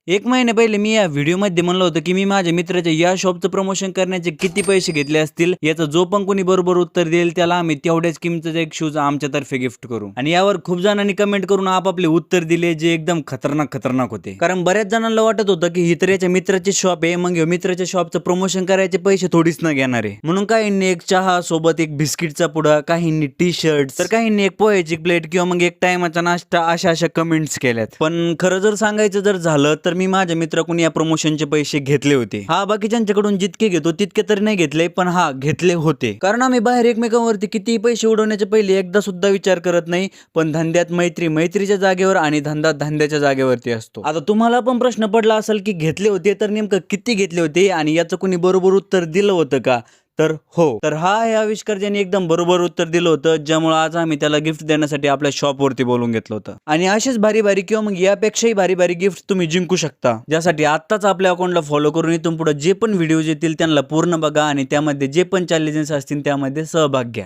1 महिने पहिले मी या व्हिडिओमध्ये म्हणलं होतं की मी माझ्या मित्राच्या या शॉपचं प्रमोशन करण्याचे किती पैसे घेतले असतील, याचं जो पण कोणी बरोबर उत्तर देईल त्याला आम्ही तेवढ्याच किमतीचा एक शूज आमच्यातर्फे गिफ्ट करू. आणि यावर खूप जणांनी कमेंट करून आपापले उत्तर दिले जे एकदम खतरनाक होते. कारण बऱ्याच जणांना वाटत होतं की ही तर याच्या मित्राची शॉप आहे, मग मित्राच्या शॉपचं प्रमोशन करायचे पैसे थोडीच न घेणार आहे. म्हणून काहींनी एक चहा सोबत एक बिस्किटचा पुडा, काहींनी टी शर्ट, तर काहींनी एक पोह्याची प्लेट किंवा मग एक टायमाचा नाश्ता अशा कमेंट्स केल्यात. पण खरं जर सांगायचं जर झालं तर मी माझ्या मित्राकडून या प्रमोशनचे पैसे घेतले होते. हा, बाकीच्यांच्याकडून जितके घेतो तितके तरी नाही घेतले, पण हा घेतले होते. कारण आम्ही बाहेर एकमेकांवरती किती पैसे उडवण्याच्या पहिले एकदा सुद्धा विचार करत नाही. पण धंद्यात मैत्री मैत्रीच्या जागेवर आणि धंदा धंद्याच्या जागेवरती असतो. आता तुम्हाला पण प्रश्न पडला असेल की घेतले होते तर नेमकं किती घेतले होते आणि याचं कोणी बरोबर उत्तर दिलं होतं का? तर हो. तर हा या आविष्कार ज्यांनी एकदम बरोबर उत्तर दिलं होतं, ज्यामुळे आज आम्ही त्याला गिफ्ट देण्यासाठी आपल्या शॉपवरती बोलून घेतलं होतं. आणि असेच भारी भारी किंवा मग यापेक्षाही भारी भारी गिफ्ट तुम्ही जिंकू शकता, ज्यासाठी आत्ताच आपल्या अकाउंटला फॉलो करून इथून पुढे जे पण व्हिडिओज येतील त्यांना पूर्ण बघा आणि त्यामध्ये जे पण चॅलेंजेस असतील त्यामध्ये सहभाग घ्या.